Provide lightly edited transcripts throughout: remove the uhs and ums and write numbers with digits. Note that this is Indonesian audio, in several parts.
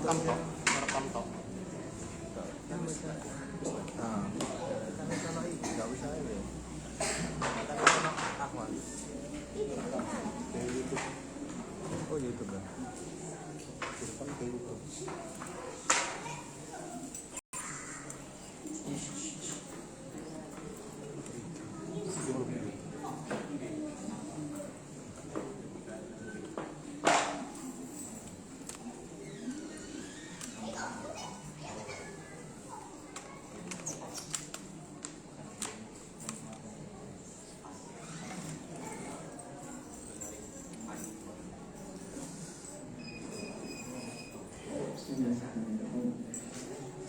Merekam tok. Nah, nggak bisa ya. Oh YouTube ya. Telepon ke YouTube.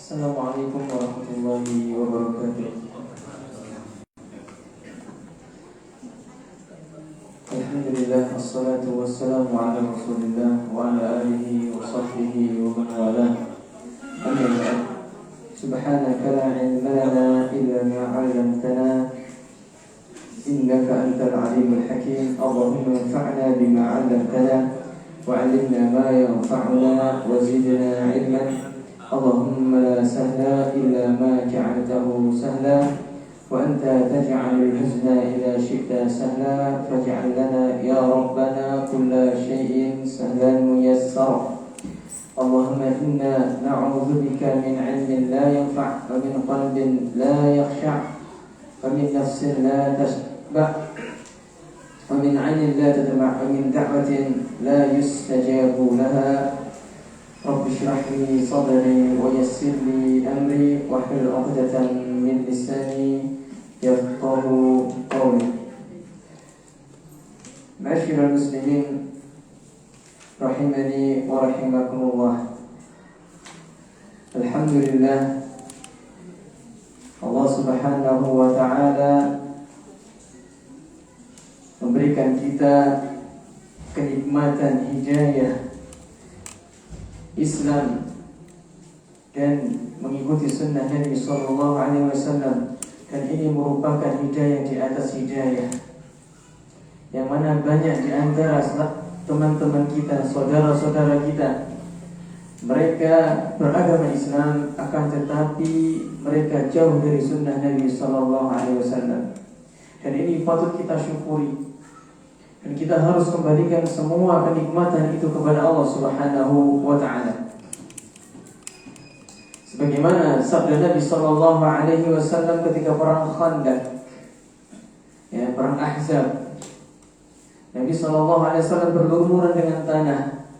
Assalamualaikum warahmatullahi wabarakatuh. Alhamdulillah, assalatu wassalamu ala rasulillah wa ala alihi wa sahbihi wa man walah. Amma ba'd. Subhanaka la ilma lana illa ma 'allamtana innaka antal alimul hakim. Allahumma anfa'na bima 'allamtana wa 'allimna ma yanfa'una wa zidna 'ilman. اللهم لا سهل إلا ما جعلته سهلا وأنت تجعل الحزن إذا شئت سهلا فاجعل لنا يا ربنا كل شيء سهلا ميسرا. اللهم إنا نعوذ بك من علم لا ينفع ومن قلب لا يخشع ومن نفس لا تشبع ومن عين لا تدمع ومن دعوة لا يستجاب لها. رب اشرح لي صدري ويسر لي أمري واحلل عقدة من لساني يفقهوا قولي. معاشر المسلمين rahimani wa rahimakumullah. Alhamdulillah, Allah Subhanahu wa ta'ala memberikan kita kenikmatan hidayah Islam dan mengikuti sunnah Nabi Sallallahu Alaihi Wasallam, dan ini merupakan hidayah di atas hidayah, yang mana banyak di antara teman-teman kita, saudara-saudara kita, mereka beragama Islam akan tetapi mereka jauh dari sunnah Nabi Sallallahu Alaihi Wasallam, dan ini patut kita syukuri. Dan kita harus kembalikan semua kenikmatan itu kepada Allah Subhanahu wa ta'ala. Sebagaimana sabda Nabi sallallahu alaihi wasallam ketika perang Khandaq, ya, perang Ahzab. Nabi sallallahu alaihi wasallam berlumuran dengan tanah.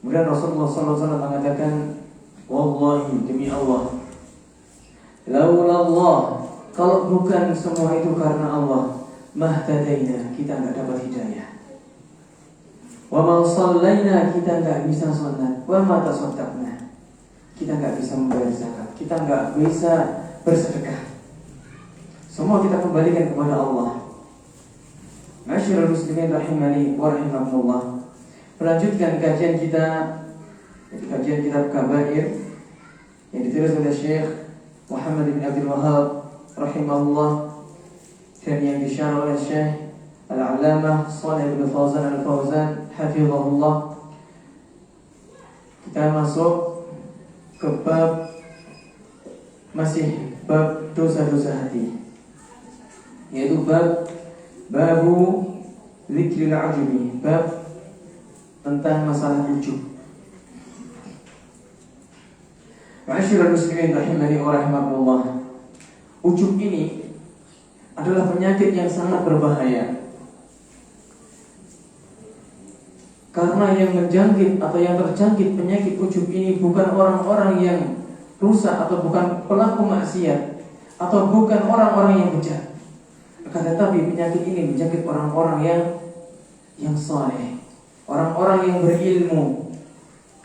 Kemudian Rasulullah sallallahu alaihi wasallam mengatakan, "Wallahi, demi Allah, laula Allah, kalau bukan semua itu karena Allah, mahtadaina, kita enggak dapat hidayah. Wa ma shallaina, kita enggak bisa salat. Wa ma tasaddaqna, kita enggak bisa membayar zakat. Kita enggak bisa bersedekah. Semua kita kembalikan kepada Allah." Ma'asyiral muslimin rahimani wa rahimakumullah. Melanjutkan kajian kita, kajian kitab Kabair yang ditulis oleh Syekh Muhammad bin Abdul Wahhab rahimahullah, dan yang disyarah oleh Syekh Al-Allamah Shalih bin Fauzan Al-Fauzan hafizahullah. Kita masuk ke masih bab dosa-dosa hati, yaitu babu zikril ajubi, bab tentang masalah ujub. Ma'asyiral muslimin rahimani wa rahimakumullah. Ujub ini adalah penyakit yang sangat berbahaya, karena yang menjangkit atau yang terjangkit penyakit ujub ini bukan orang-orang yang rusak atau bukan pelaku maksiat atau bukan orang-orang yang bejat, akan tetapi penyakit ini menjangkit orang-orang yang saleh, orang-orang yang berilmu,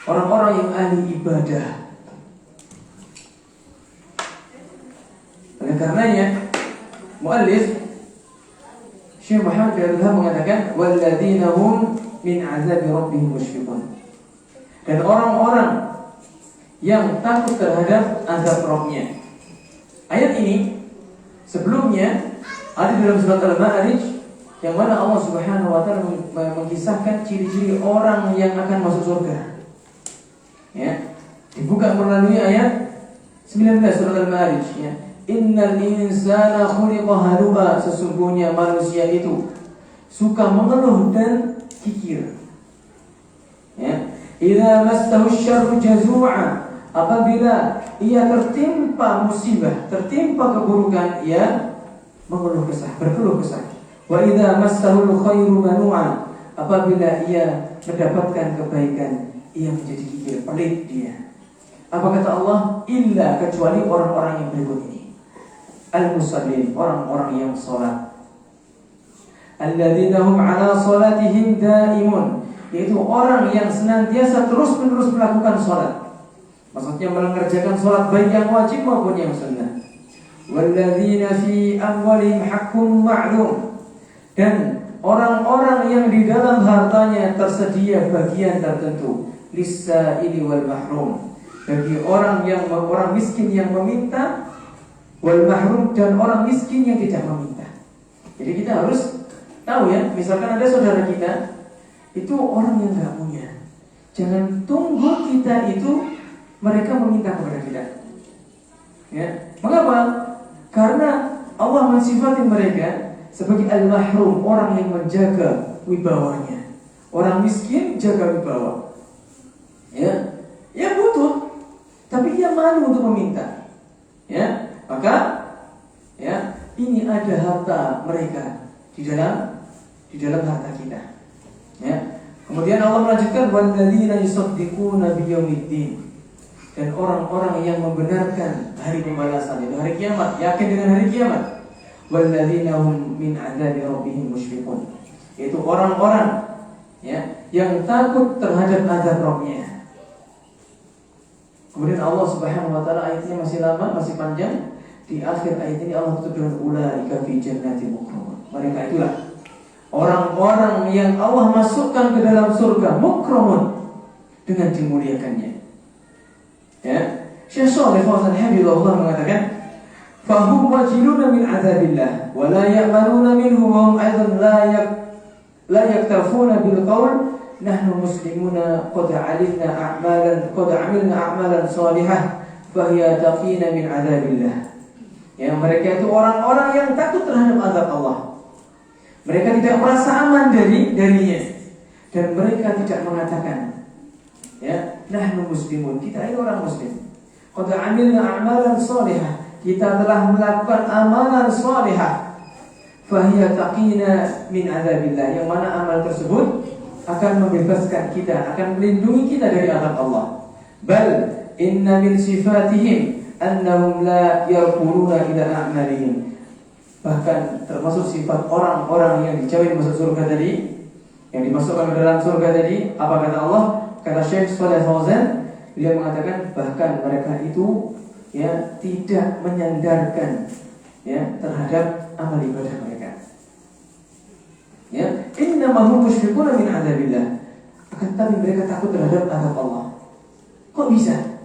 orang-orang yang ahli ibadah. Oleh karenanya muallif Syekh Muhammad bin Abdul Wahhab mengatakan, walladzina hum min azabi rabbihim musyfiqun, dan orang-orang yang takut terhadap azab Rabb-nya. Ayat ini sebelumnya ada dalam surat Al-Ma'arij, yang mana Allah Subhanahu wa ta'ala mengisahkan ciri-ciri orang yang akan masuk surga. Ya. Dibuka melalui ayat 19 surat Al-Ma'arij, ya. Innal insana khuliqa halu'a, sesungguhnya manusia itu suka mengeluh dan kikir. Ya. Idza massahu syarru jazu'a, apabila ia tertimpa musibah, tertimpa keburukan, ia mengeluh kesah, berkeluh kesah. Wa idza massahu khairu manu'a, apabila ia mendapatkan kebaikan, ia menjadi kikir, pelit dia. Apa kata Allah? Illa, kecuali orang-orang yang berikut ini. Al-musallin, orang-orang yang salat. Alladzina hum ala salatihim daimun, yaitu orang yang senantiasa terus-menerus melakukan salat. Maksudnya mengerjakan salat baik yang wajib maupun yang sunnah. Walladzina fi amwalihim haqqun ma'lum, dan orang-orang yang di dalam hartanya tersedia bagian tertentu, lis-sa'ili wal mahrum, bagi orang miskin yang meminta, wal mahrum, dan orang miskin yang tidak meminta. Jadi kita harus tahu ya, misalkan ada saudara kita itu orang yang nggak punya, jangan tunggu kita itu mereka meminta kepada kita. Ya, mengapa? Karena Allah mensifati mereka sebagai al-mahrum, orang yang menjaga wibawanya. Orang miskin jaga wibawa. Ya, ya butuh, tapi dia malu untuk meminta. Ya, maka ya, ini ada harta mereka di dalam harta kita. Ya. Kemudian Allah melanjutkan walladzina yusaddiquna biyaumiddin, dan orang-orang yang membenarkan hari pembalasan, itu hari kiamat, yakin dengan hari kiamat. Walladzina hum min adzabi rabbihim musyfiqun, yaitu orang-orang ya yang takut terhadap azab Rabb-nya. Kemudian Allah Subhanahu wa taala, ayatnya masih lama, masih panjang. Di akhir ayat ini Allah tutup dengan ulaika fi jannatin mukramun. Mereka itulah orang-orang yang Allah masukkan ke dalam surga, mukramun, dengan dimuliakannya. Ya, Syekh Shalih Fauzan hafizahullah mengatakan, fahum wajiluna min azabillah wa la ya'manuna minhu wa hum aidan la yaktafuna bil qawl nahnu muslimuna qad amilna a'malan salihah fa hiya taqina min azabillah. Ya, mereka itu orang-orang yang takut terhadap azab Allah. Mereka tidak merasa aman darinya, dan mereka tidak mengatakan, ya, nahnu muslimun, kita ini orang muslim. Qad amilna a'malan salihah, kita telah melakukan amalan salihah. Fahiya taqina min azabillah, yang mana amal tersebut akan membebaskan kita, akan melindungi kita dari azab Allah. Bal inna min sifatihim annahum la yarquluna ila a'malihim, bahkan termasuk sifat orang-orang yang dijamin masuk surga tadi, yang dimasukkan ke dalam surga tadi, apa kata Allah? Kata Syekh Shalih Fauzan, dia mengatakan bahkan mereka itu ya tidak menyandarkan ya terhadap amal ibadah mereka. Ya, innama hum musyrikuna min adzabillah, akan tapi mereka takut terhadap azab Allah. Kok bisa?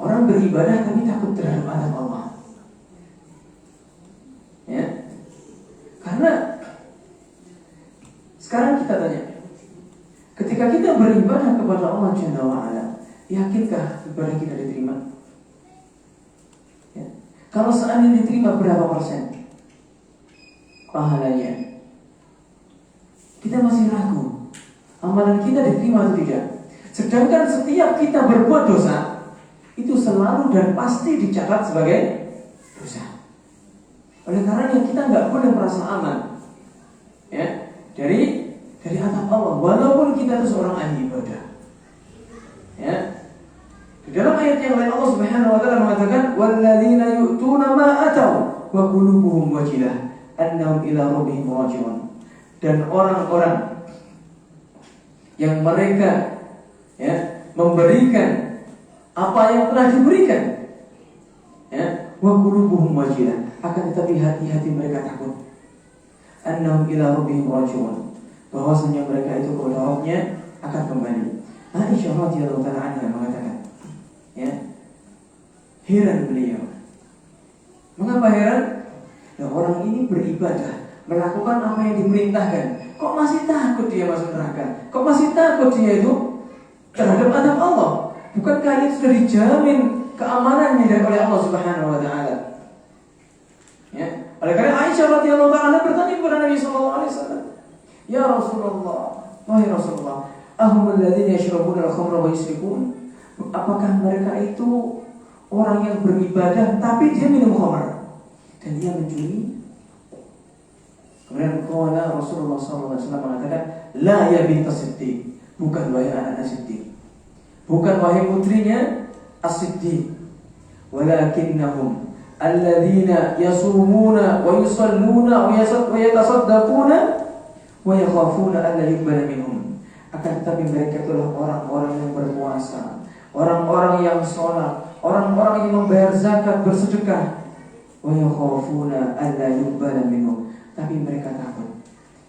Orang beribadah tapi takut terhadap azab Allah. Ya. Karena sekarang kita tanya, ketika kita beribadah kepada Allah Jalla wa Ala, yakinkah ibadah kita diterima? Ya. Kalau seandainya diterima, berapa persen pahalanya? Kita masih ragu, amalan kita diterima atau tidak. Sedangkan setiap kita berbuat dosa, itu selalu dan pasti dicatat sebagai dosa. Oleh karenanya kita nggak boleh merasa aman ya dari azab Allah, walaupun kita itu seorang ahli ibadah. Ya. Di dalam ayat yang lain Allah Subhanahu wa taala mengatakan walladzina yu'tuna ma ataw wa qulubuhum wajilah annahum ila rabbihim raji'un. Dan orang-orang yang mereka ya memberikan apa yang telah diberikan, ya, wa qulubuhum wajilah, akan tetapi hati-hati mereka takut, annahum ila rabbihim raji'un, bahwasanya mereka itu kepada Rabb-nya akan kembali. Aisyah radhiyallahu taala anha mengatakan, ya, heran beliau. Mengapa heran? Ya, orang ini beribadah, melakukan apa yang diperintahkan, kok masih takut dia masuk neraka? Kok masih takut dia itu terhadap adab Allah. Bukankah itu sudah dijamin keamanannya oleh Allah Subhanahu wa taala? Ya. Oleh karena Aisyah radhiyallahu taala bertanya kepada Nabi sallallahu alaihi wasallam, "Ya Rasulullah, wahai Rasulullah, ahumul ladzina yashrabuna al-khamra wa yusrifun?" Apakah mereka itu orang yang beribadah tapi dia minum khamr dan dia mencuri? Kemudian qala Rasulullah sallallahu alaihi wasallam mengatakan, "La ya bint Siddiq." Bukan wahai anak Siddiq. Bukan wahai putrinya As-Siddiq. Walakinnahum alladzina yasumuna wa yusalluna wa yatasaddaquna wa yakhafuna an la yuqbala minhum. Akan tetapi mereka itulah orang-orang yang berpuasa, orang-orang yang sholat, orang-orang yang membayar zakat, bersedekah. Wa yakhafuna an la yuqbala minhum. Tapi mereka takut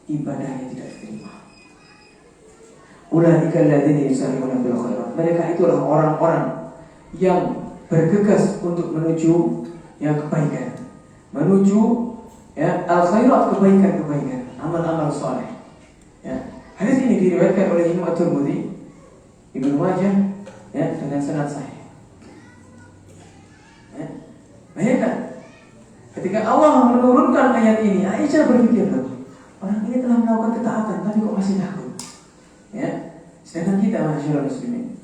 ibadahnya tidak diterima. Ulaika alladzina yusari'una bil khairat. Mereka itulah orang-orang yang bergegas untuk menuju yang kebaikan, menuju ya al-khairat, kebaikan-kebaikan, amal-amal saleh. Ya. Hadis ini diriwayatkan oleh Imam At-Tirmidzi, Ibnu Majah, ya, dengan sanad sahih. Ya. Bayangkan ketika Allah menurunkan ayat ini, Aisyah berpikir, orang ini telah melakukan ketaatan tapi kok masih takut. Ya, sedangkan kita masyarakat muslimin,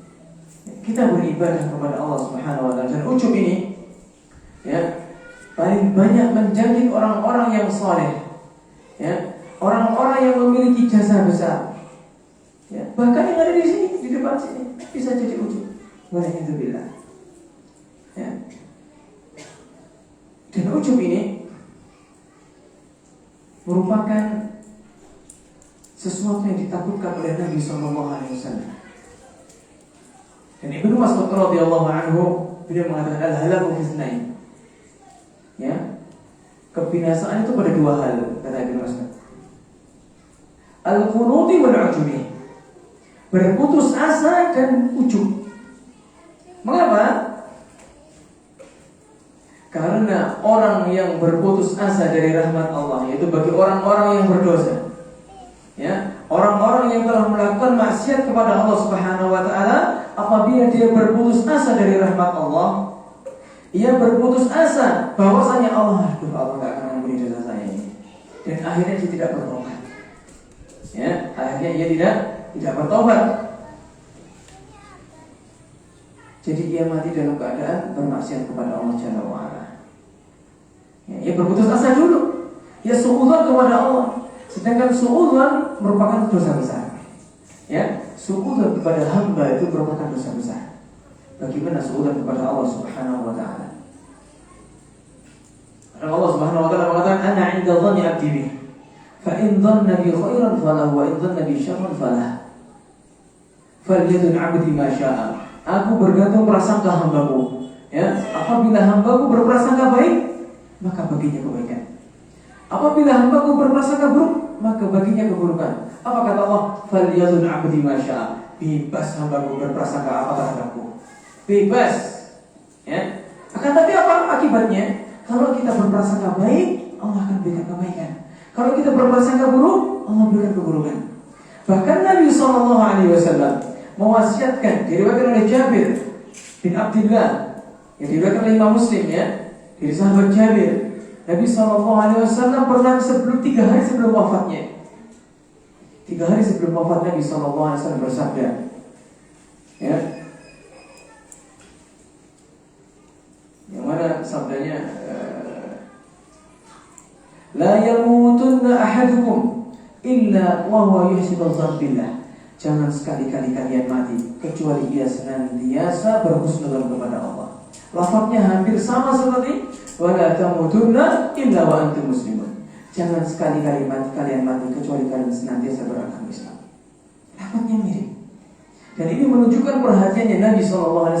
kita beribadah kepada Allah Subhanahu wa taala dan ujub ini ya paling banyak menjadi orang-orang yang saleh, ya, orang-orang yang memiliki jasa besar. Ya, bahkan yang ada di sini, di depan sini bisa jadi ujub. Walhamdulillah. Ya. Dan ujub ini merupakan sesuatu yang ditakutkan oleh Nabi sallallahu alaihi wasallam. Dan Ibnu Mas'ud radhiyallahu anhu beliau mengatakan al-halaku fi itsnain. Ya. Kebinasaan itu pada dua hal, kata Ibnu Mas'ud. Al-qunuti wal 'ujubi. Berputus asa dan ujub. Mengapa? Karena orang yang berputus asa dari rahmat Allah, yaitu bagi orang-orang yang berdosa, ya, orang-orang yang telah melakukan maksiat kepada Allah Subhanahu wa taala, apabila dia berputus asa dari rahmat Allah, ia berputus asa bahwasanya Allah enggak akan mengampuni dosa saya ini. Dan akhirnya dia tidak bertobat. Ya, akhirnya ia tidak bertobat. Jadi ia mati dalam keadaan bermaksiat kepada Allah Jalla wa ala. Ya, ia berputus asa dulu. Ia suudzon kepada Allah. Sedangkan suudzon merupakan dosa besar. Ya, suudzon kepada hamba itu merupakan dosa besar. Bagaimana suudzon kepada Allah Subhanahu wa taala? Karena Allah Subhanahu wa taala mengatakan, "Ana 'inda dhanni 'abdi bi. Fa in dhanna bi khairan falahu wa in dhanna bi syarran falah. Falyadun 'abdi ma syaa." Aku bergantung prasangka hambaku. Ya, apabila hambaku berprasangka baik, maka baginya kebaikan. Apabila hambaku berprasangka buruk, maka baginya keburukan. Apa kata Allah? Falyadun 'abdi ma syaa. Bebas hambaku berprasangka apa terhadapku. Bebas. Ya. Akan tapi apa akibatnya? Kalau kita berprasangka baik, Allah akan berikan kebaikan. Kalau kita berprasangka buruk, Allah berikan keburukan. Bahkan Nabi sallallahu alaihi wasallam mewasiatkan, diriwayatkan oleh Jabir bin Abdullah, yang diriwayatkan oleh Imam Muslim, ya, dari sahabat Jabir, Nabi SAW pernah 3 hari sebelum wafatnya, 3 hari sebelum wafat Nabi SAW bersabda, ya, yang mana sabdanya, la yamutunna ahadukum illa wa huwa yuhsinu dzan billah. Jangan sekali-kali kalian mati kecuali ia senantiasa berhusnudzon kepada Allah. Lafaznya hampir sama seperti wala tamutunna illa wa antum muslimun. Jangan sekali-kali kalian mati kecuali kalian senantiasa beragama Islam. Lafaznya mirip. Dan ini menunjukkan perhatiannya Nabi SAW.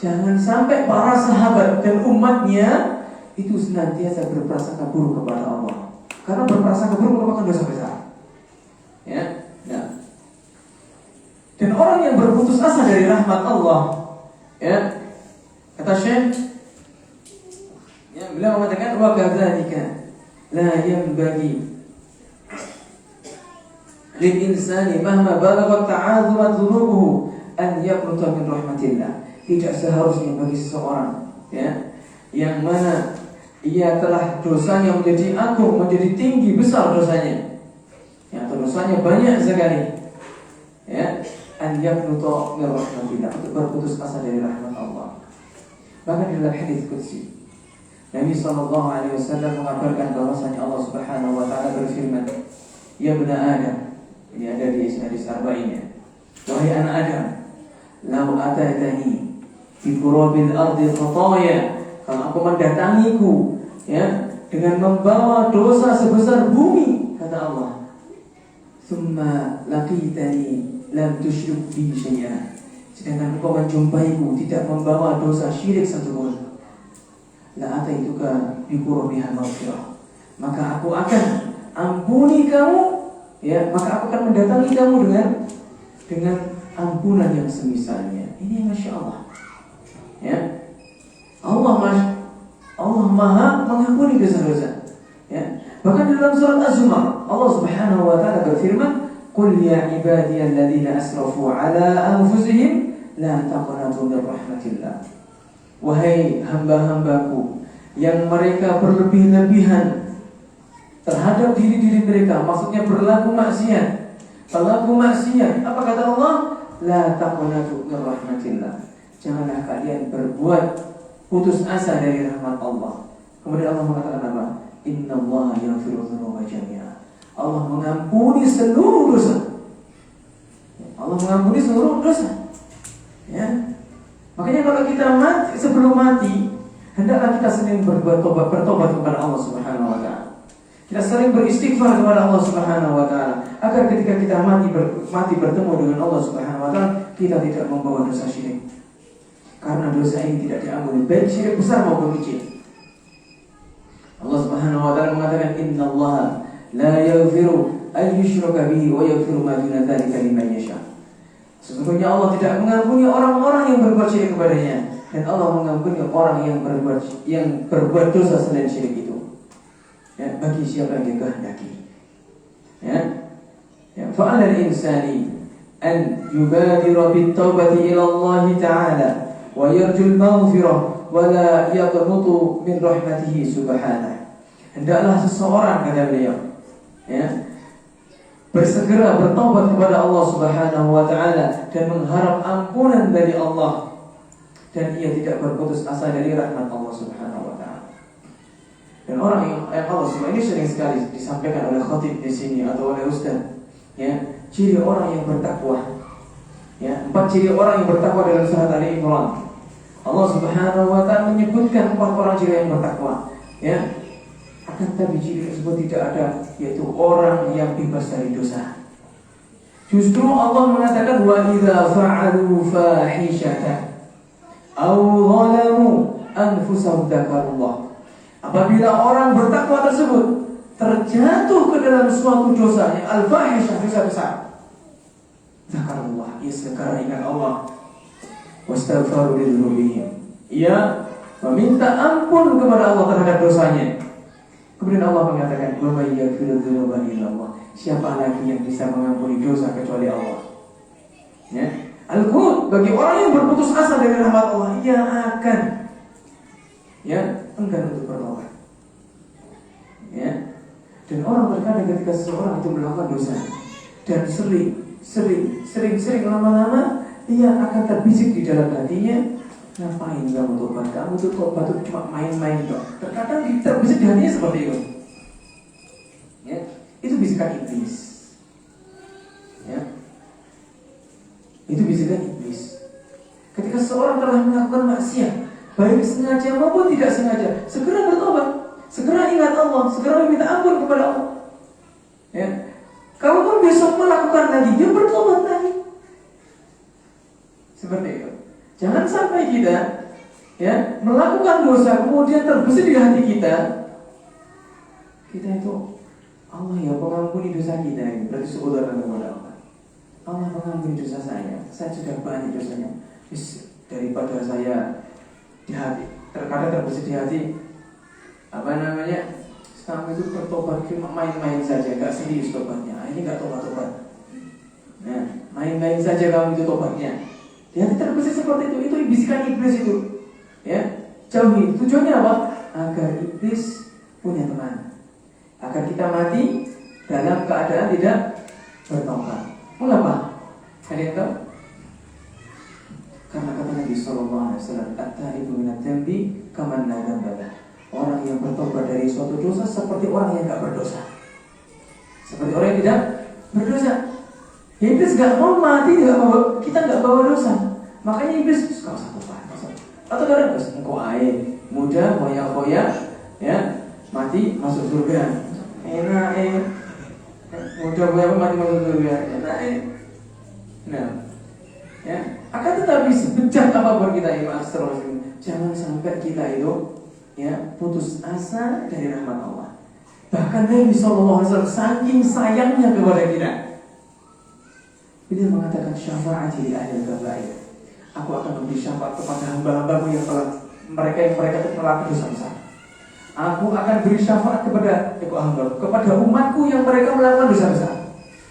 Jangan sampai para sahabat dan umatnya itu senantiasa berprasangka buruk kepada Allah. Karena berprasangka buruk merupakan dosa besar. Ya, nah. Dan orang yang berputus asa dari rahmat Allah, ya, kata Syekh, ya, beliau mengatakan wa kadzalika la yanbaghi lil insani mahma balaghat ta'azumat dhunubuhu an yaqnuta min rahmatillah. Tidak seharusnya bagi seseorang yang mana ia telah dosanya menjadi agung, menjadi tinggi, besar dosanya, atau dosanya banyak sekali, an yaqnuta min rahmatillah, untuk berputus asa dari rahmat Allah. Bahkan dalam hadis qudsi Nabi SAW mengabarkan bahwasanya Allah Subhanahu wa taala berfirman, "Ya bani Adam," ini ada di hadis arba'in, "Wahai anak Adam, law ataitani fi qurabil ardi khataya," kalau aku mendatangiku dengan membawa dosa sebesar bumi, kata Allah, "Tsumma laqitani lam tusyrik bi syai'an," sedangkan engkau menjumpaiku tidak membawa dosa syirik satupun, la ataituka bi qurbiha maghfirah, maka aku akan ampuni kamu, maka aku akan mendatangi kamu dengan ampunan yang semisalnya. Ini Masya Allah, Allah Maha mengampuni dosa-dosa. Bahkan dalam surat Az-Zumar Allah Subhanahu wa taala berfirman, "Qul ya ibadiyalladzina asrafu ala anfusihim la taqnatu min rahmatillah." Wahai hamba-hambaku yang mereka berlebih-lebihan terhadap diri-diri mereka, maksudnya berlaku maksiat. Apa kata Allah? La taqnatu min rahmatillah. Janganlah kalian berbuat putus asa dari rahmat Allah. Kemudian Allah mengatakan apa? Innallaha yaghfiru dzunuba jami'a. Allah mengampuni seluruh dosa. Allah mengampuni seluruh dosa. Makanya kalau kita mati, sebelum mati, hendaklah kita sering bertobat kepada Allah Subhanahu wa taala. Kita sering beristighfar kepada Allah Subhanahu wa taala, agar ketika kita mati bertemu dengan Allah Subhanahu wa taala, kita tidak membawa dosa syirik. Karena dosa ini tidak diampuni, baik syirik besar maupun kecil. Allah Subhanahu wa taala mengatakan, "Innallaha la yaghfiru an yushraka bihi wa yaghfiru ma duna dzalika liman yasha." Sesungguhnya Allah tidak mengampuni orang-orang yang berbuat syirik kepadanya, dan Allah mengampuni orang yang berbuat dosa selain syirik itu, bagi siapa yang dikehendaki. Fa'ala al-insani an yubadira bit-taubati ila Allah Ta'ala wa yarjul maghfirah wa la yaqnutu min rahmatihi subhanahu. Hendaklah seseorang, kata beliau, bersegera bertobat kepada Allah Subhanahu wa taala dan mengharap ampunan dari Allah, dan ia tidak berputus asa dari rahmat Allah Subhanahu wa taala. Dan orang yang Allah Subhanahu ini sering sekali disampaikan oleh khatib di sini atau oleh ustaz, ciri orang yang bertakwa. 4 ciri orang yang bertakwa dalam surat Ali Imran. Allah Subhanahu wa taala menyebutkan 4 orang ciri yang bertakwa. Akan tapi ciri tersebut tidak ada, yaitu orang yang bebas dari dosa. Justru Allah mengatakan, wa idza fa'alu fahishatan aw zalamu anfusahum dzakarullah. Apabila orang bertakwa tersebut terjatuh ke dalam suatu dosa, al-fahisyah, dosa besar, dzakarullah, ia segera ingat Allah, wastaghfaru lidzunubihim, ia meminta ampun kepada Allah terhadap dosanya. Kemudian Allah mengatakan, wa may yaghfiru dzunuba illallah, siapa lagi yang bisa mengampuni dosa kecuali Allah. Al-Qunut, bagi orang yang berputus asa dari rahmat Allah, ia akan enggan untuk bertobat. Dan orang terkadang ketika seseorang itu melakukan dosa dan sering lama-lama ia akan terbisik di dalam hatinya, ngapain kamu tobat? Kamu tuh tobat itu cuma main-main dong. Terkadang terbesit di hatinya seperti itu. Itu bisikan iblis. Itu bisikan iblis. Ketika seorang telah melakukan maksiat, baik sengaja maupun tidak sengaja, segera bertobat, segera ingat Allah, segera meminta ampun kepada Allah. Kalaupun besok melakukan lagi, dia bertobat lagi. Seperti itu. Jangan sampai kita melakukan dosa kemudian terbesit di hati kita itu, Allah ya pengampuni dosa kita ini, berarti seudara kepada Allah. Allah mengampuni dosa saya sudah banyak dosanya. Daripada saya di hati terkadang terbesit di hati, kamu itu bertobat cuma main-main saja, nggak serius tobatnya. Ini nggak tobat-tobat. Main-main saja kamu itu tobatnya. Di hati terbesit seperti itu bisikan iblis itu. Ya, jauhi. Tujuannya apa? Agar iblis punya teman. Agar kita mati dalam keadaan tidak bertaubat. Mengapa? Ada yang tahu? Karena kata Nabi Sallallahu Alaihi Wasallam, "At-taibu minadz dzambi kaman la dzamba lahu." Orang yang bertobat dari suatu dosa seperti orang yang tidak berdosa. Seperti orang yang tidak berdosa. Iblis nggak mau mati, kita nggak bawa dosa. Makanya iblis suka satu tobat. Atau kadang engkau air muda hoya-hoya, ya mati masuk surga. Enak muda hoya mati masuk surga. Enak Nah, ya akan tetapi sebejat apapun kita itu jangan sampai kita itu ya putus asa dari rahmat Allah. Bahkan Nabi Sallallahu Alaihi Wasallam saking sayangnya kepada kita, beliau mengatakan syafaat di ahli kabair. Aku akan memberi syafaat kepada hamba-hambaku yang mereka telah berdosa besar. Aku akan beri syafaat kepada umatku yang mereka melakukan dosa besar.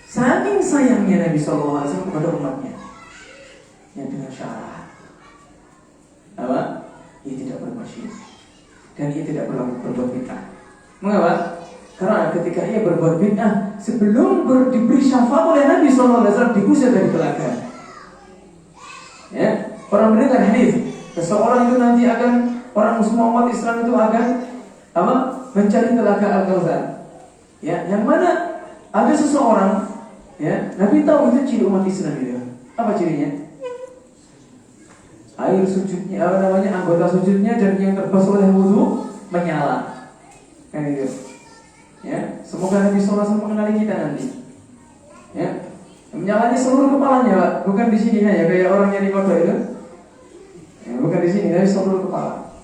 Saking sayangnya Nabi Sallallahu Alaihi Wasallam kepada umatnya, yang dengan syarat apa? Ia tidak berbuat syirik dan ia tidak berbuat bid'ah. Mengapa? Karena ketika ia berbuat bid'ah, sebelum diberi syafaat oleh Nabi Sallallahu Alaihi Wasallam, diusir dari telaga. Ya, orang mendengar hadis, seseorang itu nanti akan orang semua umat Islam itu akan apa? Mencari telaga Al-Kautsar. Ya, yang mana ada seseorang, ya, Nabi tahu itu ciri umat Islam itu. Apa cirinya? Air sujudnya, anggota sujudnya dan yang terbasuh oleh wudu menyala. Kan itu. Ya, semoga Nabi Sallallahu Alaihi Wasallam mengenali kita nanti. Ya, menyalanya seluruh kepalanya, Pak. Bukan di sini ya, kayak orang yang di kota itu. Ya, bukan di sini, dari seluruh kepala.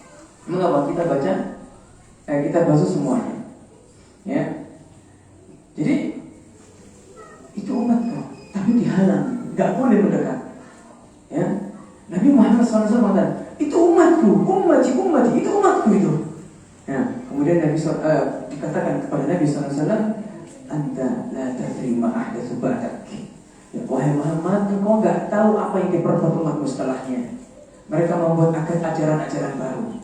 Mengapa kita baca? Kita basuh semuanya. Ya. Jadi itu umat kok, tapi dihalang, nggak boleh mendekat. Ya. Nabi Muhammad SAW mengatakan, itu umatku, ummati, itu umatku itu. Ya, kemudian Nabi dikatakan kepada Nabi SAW, anta la terima ahdatsu ba'dak. Ya, wahai Muhammad, engkau nggak tahu apa yang diperbuat umatmu setelahnya. Mereka membuat ajaran-ajaran baru.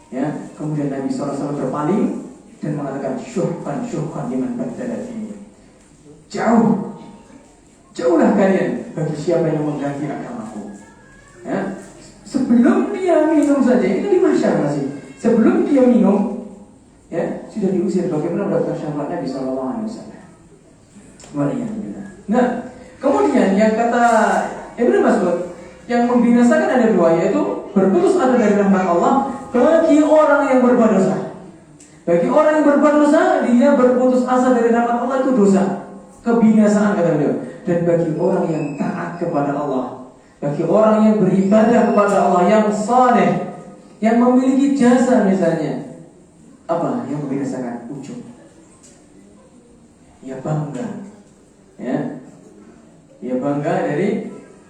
Ya, kemudian Nabi SAW berpaling dan mengatakan syuhkan liman badala ini. Jauhlah kalian bagi siapa yang mengganti agamaku. Ya, sebelum dia minum saja, itu di masyarakat masih. Sebelum dia minum, ya sudah diusir. Bagaimana mendapatkan syafaat Nabi Sallallahu Alaihi Wasallam? Nah, kemudian yang kata Ibnu Mas'ud, yang membinasakan ada dua, yaitu berputus asa dari rahmat Allah bagi orang yang berbuat dosa. Bagi orang yang berbuat dosa, dia berputus asa dari rahmat Allah, itu dosa, kebinasaan kata beliau. Dan bagi orang yang taat kepada Allah, bagi orang yang beribadah kepada Allah, yang saleh, yang memiliki jasa misalnya, apa yang membinasakan? Ujub. Ia bangga, ya, ia bangga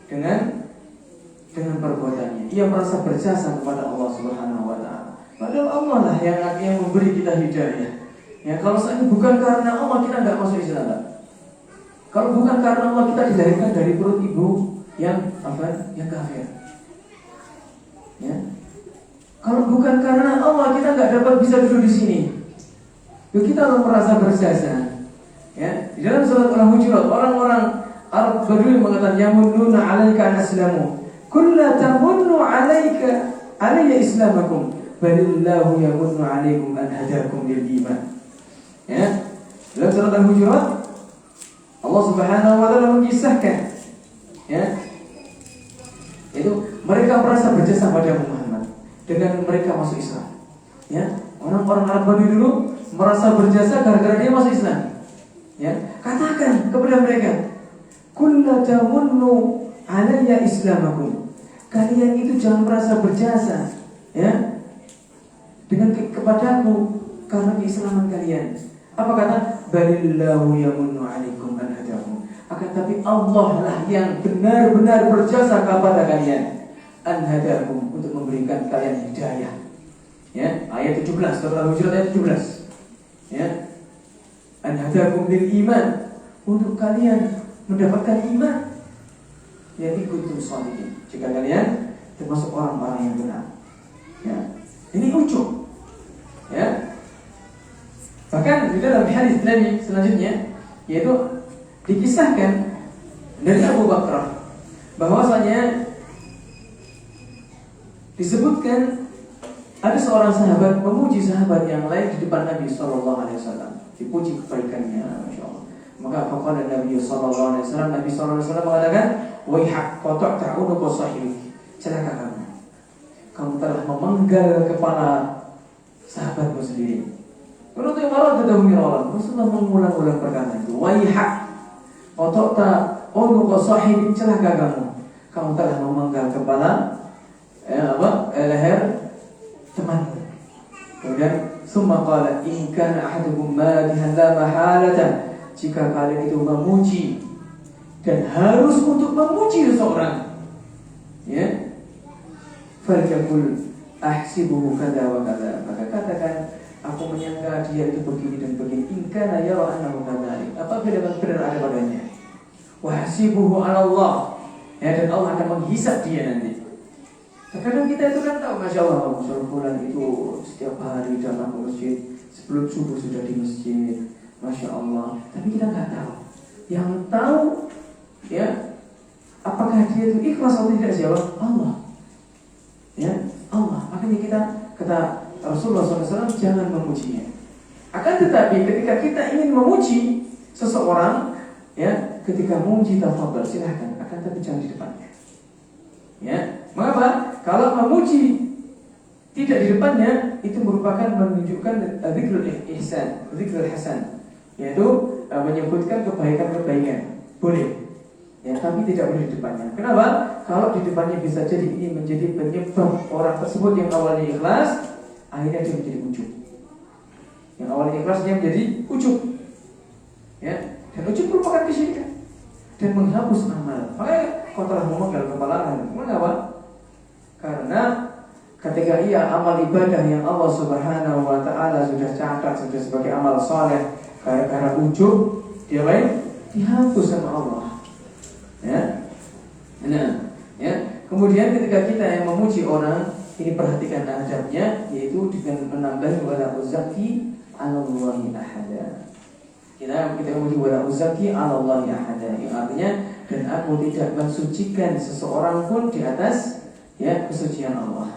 dengan perbuatannya. Ia merasa berjasa kepada Allah Subhanahu Wa Taala. Padahal Allah lah yang memberi kita hidayah. Ya, kalau seandainya bukan karena Allah kita nggak masuk Islam. Kalau bukan karena Allah kita dilahirkan dari perut ibu yang kafir. Ya. Kalau bukan karena Allah kita nggak dapat bisa duduk di sini. Kita harus merasa berjasa. Ya, di dalam surat Al-Hujurat orang-orang Arab Badui mengatakan yamunnuna 'alaika an aslamu. Qul la tamunnu 'alayya islamakum, balillahu yamunnu 'alaykum an hadakum lil iman. Ya. Dalam surat Al-Hujurat Allah Subhanahu wa taala mengisahkan, ya, itu mereka merasa berjasa pada Muhammad dengan mereka masuk Islam. Ya, orang-orang Arab Badui dulu merasa berjasa gara-gara dia masuk Islam. Ya, katakan kepada mereka, "Qul la tamunnu 'alayya islamakum." Kalian itu jangan merasa berjasa, ya, dengan kepadaku karena keislaman kalian. Apa kata? Balillahu yamunnu 'alaikum an hadakum. Akan tapi Allah lah yang benar-benar berjasa kepada kalian, an hadakum, untuk memberikan kalian hidayah. Ya, ayat 17 surah Al-Hujurat ayat 17. Ya. An hadakum lil iman, untuk kalian mendapatkan iman. ya kuntum shadiqin, jika kalian termasuk orang-orang yang benar. Ya, ini ujub. Ya. Bahkan di dalam hadis Nabi selanjutnya, yaitu dikisahkan dari Abu Bakar bahwasanya disebutkan ada seorang sahabat memuji sahabat yang lain di depan Nabi SAW. Dipuji kebaikannya, masya Allah. Maka faqala Nabi SAW, Nabi SAW mengatakan, "Waihak, qata'ta unuqa sahibik." Celaka kamu. Kamu telah memenggal kepala sahabatmu sendiri. Menurut Umar radhiyallahu anhu, Rasulullah mengulang-ulang perkataan itu. Waihak, qata'ta unuqa sahibik. Celaka kamu. Kamu telah memenggal kepala leher temanmu. Kemudian summa qala in kana ahadukum madihan la mahalatan, jika kalian itu memuji dan harus untuk memuji seseorang, ya, falyaqul ahsibuhu kadza wa kadza, maka katakan aku menyangka dia itu begini dan begini. In kana yara annahu kadzalik, apabila benar ada padanya. Wa hasibuhu 'ala Allah, ya, dan Allah akan menghisab dia nanti. Terkadang kita itu kan tahu, masya Allah, bulan itu setiap hari datang ke masjid, sebelum subuh sudah di masjid, masya Allah. Tapi kita nggak tahu. Yang tahu, ya, apakah dia itu ikhlas atau tidak, siapa? Allah. Ya, Allah. Makanya kita kata Rasulullah SAW jangan memujinya. Akan tetapi ketika kita ingin memuji seseorang, ya, ketika memuji tafadhol silahkan. Akan tapi jangan di depannya. Ya, mengapa? Kalau memuji tidak di depannya, itu merupakan menunjukkan dzikrul ihsan, dzikrul hasan, yaitu menyebutkan kebaikan-kebaikan. Boleh. Ya, tapi tidak boleh di depannya. Kenapa? Kalau di depannya bisa jadi ini menjadi penyebab orang tersebut yang awalnya ikhlas, akhirnya dia menjadi ujub. Yang awalnya ikhlas dia menjadi ujub. Ya, dan ujub merupakan kesyirikan dan menghapus amal. Makanya kau telah memenggal kepala. Mengapa? Karena ketika ia amal ibadah yang Allah Subhanahu wa taala sudah catat sudah sebagai amal saleh, gara-gara ujub dia dihapus sama Allah. Ya. Nah, ya. Kemudian ketika kita yang memuji orang, ini perhatikan adabnya, yaitu dengan menambah wala uzaki 'alallahi ahada. Kita memuji wala uzaki 'alallahi ahada, yang artinya dan aku tidak mensucikan seseorang pun di atas, ya, kesucian Allah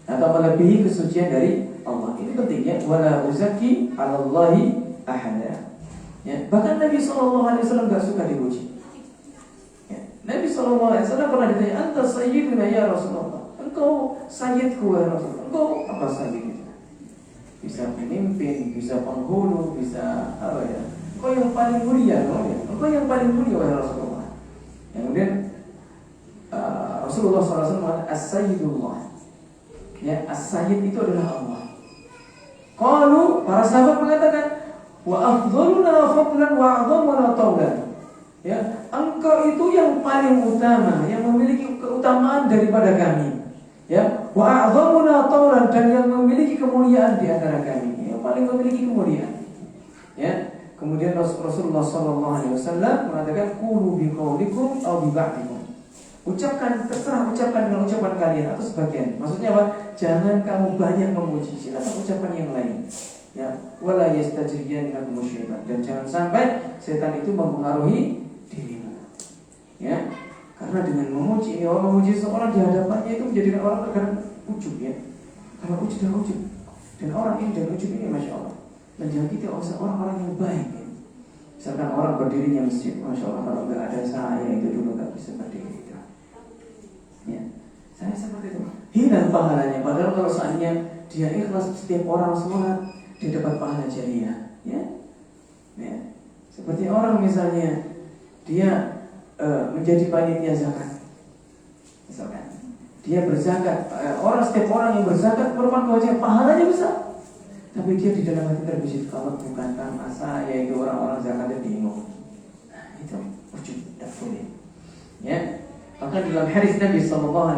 atau melebihi kesucian dari Allah. Ini pentingnya wala uzaki 'alallahi ahada. Ya, bahkan Nabi SAW enggak suka dipuji. Ya, Nabi SAW pernah ditanya, "Anta sayyiduna ya Rasulullah." Engkau sayyidku ya Rasulullah. Engkau apa sayyid itu? Bisa pemimpin, bisa penghulu, bisa apa ya? Engkau yang paling mulia, ya? Engkau yang paling mulia ya Rasulullah. Kemudian Rasulullah SAW mengatakan as-sayyidullah. Ya, as-sayyid itu adalah Allah. Qalu, para sahabat mengatakan, wa afdhaluna fadlan wa a'dhamuna tawlan. Ya, engkau itu yang paling utama, yang memiliki keutamaan daripada kami. Ya, wa a'dhamuna tawlan, dan yang memiliki kemuliaan di antara kami. Yang paling memiliki kemuliaan. Ya. Kemudian Rasulullah SAW mengatakan qulu biqaulikum aw bi ba'dikum. Ucapkan, terserah ucapkan dengan ucapan kalian atau sebagian. Maksudnya apa? Jangan kamu banyak memuji, silakan ucapan yang lain. Ya, wala yastajriyannakum syaitan, dan jangan sampai setan itu mempengaruhi dirimu. Ya, karena dengan memuji seorang di hadapannya itu menjadikan orang terkadang ujub, ya. Karena ujub dan ujub. Dan orang ini dan ujub ini, masya Allah, menjadi orang-orang yang baik. Ya. Misalkan orang berdirinya masjid, masya Allah, kalau nggak ada saya itu dulu nggak bisa berdiri. Ya, saya seperti itu. Hilang pahalanya. Padahal kalau seandainya dia ikhlas, setiap orang sholat dia dapat pahala jariah. Ya, ya. Seperti orang misalnya dia menjadi panitia zakat, misalkan dia berzakat, setiap orang yang berzakat merupakan kewajiban, pahalanya besar. Tapi dia di dalam hati terbesit, kalau bukan karena saya itu orang-orang zakatnya bingung. Nah, itu ujub, tidak boleh. Ya. Maka dalam hadis Nabi SAW,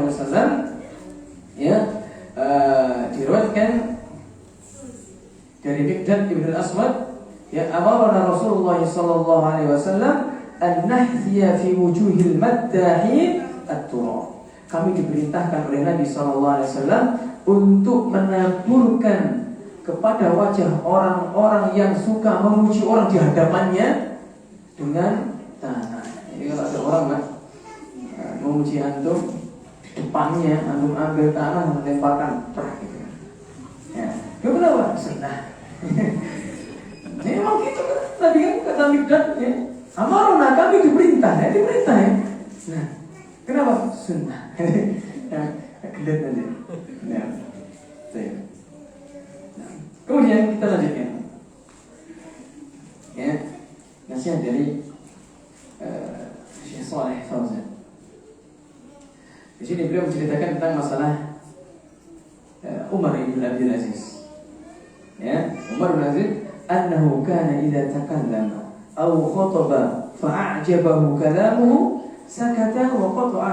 ya, diriwayatkan dari Miqdad ibn al-Aswad, ya, amarna Rasulullah SAW an-nahziya fi wujuhil maddahin at-turab. Kami diperintahkan oleh Nabi SAW untuk menaburkan kepada wajah orang-orang yang suka memuji orang di hadapannya dengan tanah. Jadi kalau ada orang memuji antum di depannya, antum ambil tanah lemparkan gitu. Ya, itu kenapa? Sunnah. Jadi memang gitu kan. Nabi kan kata Mikdad ya. Amaruna, kami diperintah ya. Nah, kenapa? Sunnah. Ya, gelet nanti. Ya. Nah, kemudian kita lanjutkan. Ya, nasihat dari Syekh Shalih Fauzan. Di sini beliau menceritakan tentang masalah Umar bin Abdul Aziz. Ya, Umar bin Aziz annahu kana idza takallama aw khataba fa'ajabahu kalamuhu sakata wa qata'a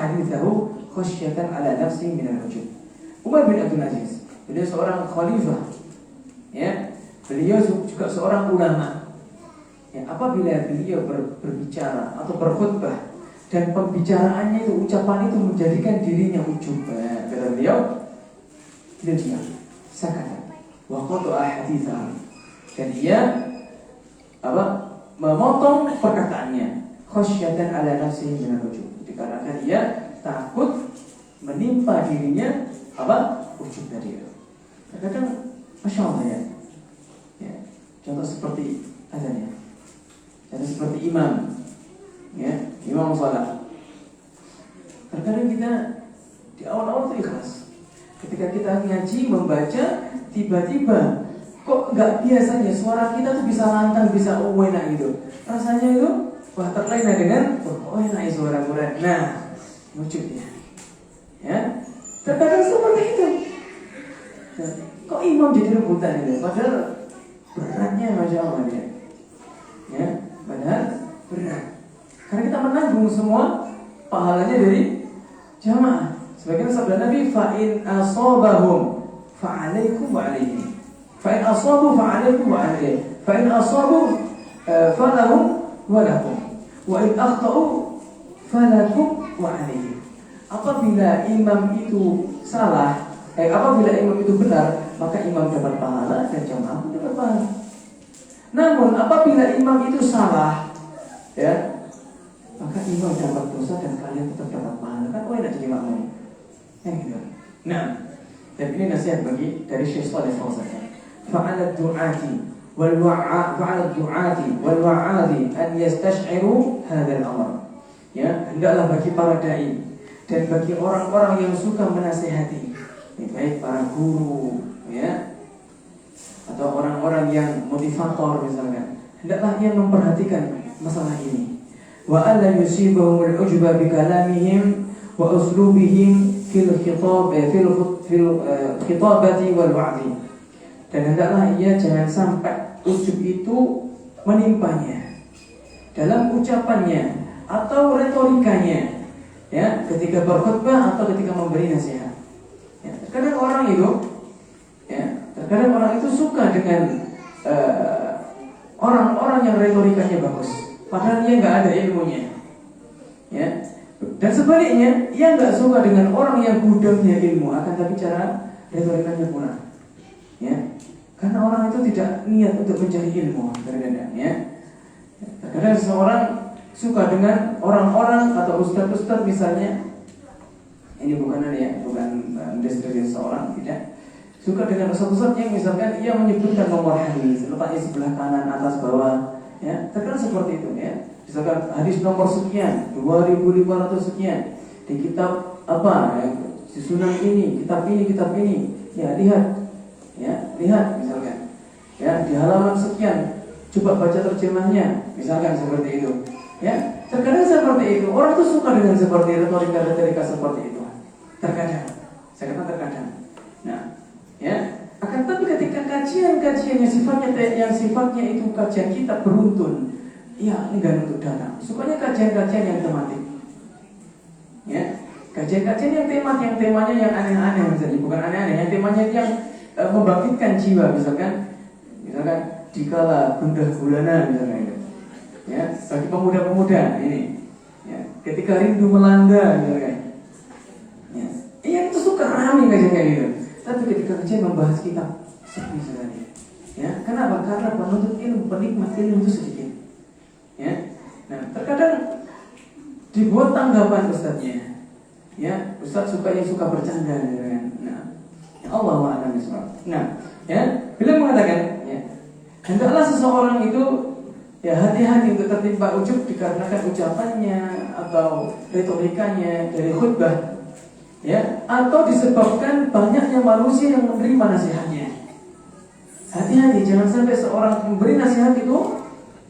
hadithuhu khasyatan ala nafsihi min al-ujub. Umar bin Abdul Aziz, beliau seorang khalifah. Ya, beliau juga seorang ulama. Ya, apabila beliau berbicara atau berkhutbah dan pembicaraannya itu, ucapan itu menjadikan dirinya ujub, kata beliau, dia diam, sakata wa qata'a hadithahu, dan dia memotong perkataannya, khasyatan ala nafsihi min al-ujub, dikarenakan dia takut menimpa dirinya ujub tadi itu. Kadang masya Allah ya, contoh seperti adanya, contoh seperti imam, ya, imam salat. Terkadang kita di awal-awal itu ikhlas. Ketika kita ngaji membaca, tiba-tiba kok nggak biasanya suara kita tuh bisa lantang, bisa enak gitu. Rasanya itu wah terlena dengan enak suara Quran. Nah, wujudnya. Ya, terkadang seperti itu. Kok imam jadi rebutan itu? Padahal beratnya masya Allah dia. Ya, padahal berat. Karena kita menanggung semua pahalanya dari jamaah. Sebagian sabda Nabi, fa'in asabahum fa'alaikum wa'alaihim, fa'in asabu fa'alaikum wa'alaihim, fa'in asabu falahum walakum, wa'in akhta'u falakum wa'alaihim. Apabila imam itu salah, apabila imam itu benar, maka imam dapat pahala dan jamaah dapat pahala. Namun apabila imam itu salah, ya, maka imam dapat dosa dan kalian tetap dapat pahala. Kan enak jadi makmum. Gitu. Nah, dan ini nasihat bagi dari Syekh Shalih Fauzan. Fa'ala du'ati wal wa'adi an yastash'iru hadzal amr. Ya, hendaklah bagi para dai dan bagi orang-orang yang suka menasihati, baik para guru, ya, atau orang-orang yang motivator misalnya, hendaklah dia memperhatikan masalah ini. Wa alla yusibahum al-ujba bi kalamihim wa uslubihim fil khitabati wal wa'di. Dan hendaklah ia jangan sampai ujub itu menimpanya dalam ucapannya atau retorikanya, ya, ketika berkhutbah atau ketika memberi nasihat. Ya, terkadang orang itu suka dengan orang-orang yang retorikanya bagus, padahal dia nggak ada ilmunya. Ya. Dan sebaliknya, ia nggak suka dengan orang yang gudangnya ilmu, akan tapi cara retorikanya kurang. Ya, karena orang itu tidak niat untuk mencari ilmu terkadang. Ya, terkadang seseorang suka dengan orang-orang atau ustadz-ustadz misalnya. Ini bukan deskripsi seseorang, tidak. Suka dengan ustadz-ustadz yang misalkan ia menyebutkan nomor hadis, letaknya sebelah kanan, atas, bawah. Ya, terkadang seperti itu. Ya. Misalkan hadis nomor sekian, 2500 sekian, di kitab apa, ya, di sunan ini, kitab ini, ya lihat misalkan, ya di halaman sekian, coba baca terjemahnya, misalkan seperti itu, ya. Terkadang seperti itu, orang tuh suka dengan seperti retorika seperti itu, terkadang, saya katakan terkadang. Nah, ya, akan tapi ketika kajian-kajian yang sifatnya itu kajian kita beruntun, ya, enggan untuk datang. Sukanya kajian-kajian yang tematik. Ya, kajian-kajian yang temanya yang aneh-aneh misalnya, bukan aneh-aneh, yang temanya yang membangkitkan jiwa, misalkan dikala gundah gulana misalnya itu. bagi pemuda-pemuda ini, ya, ketika rindu melanda, gitu kan, ya, itu suka rame kayak gitu. Tapi ketika kajian membahas kitab, sepi sekali. Ya, kenapa? Karena penuntut ilmu, penikmat ilmu itu sedikit. Ya, nah terkadang dibuat tanggapan ustadznya. Ya, ustadz suka bercanda, gitu kan. Nah, ya Allah a'lam bishawab. Nah, ya, beliau mengatakan, ya, hendaklah seseorang itu ya hati-hati untuk tertimpa ujub dikarenakan ucapannya atau retorikanya dari khutbah, ya, atau disebabkan banyaknya manusia yang menerima nasihatnya. Hati-hati, jangan sampai seorang memberi nasihat itu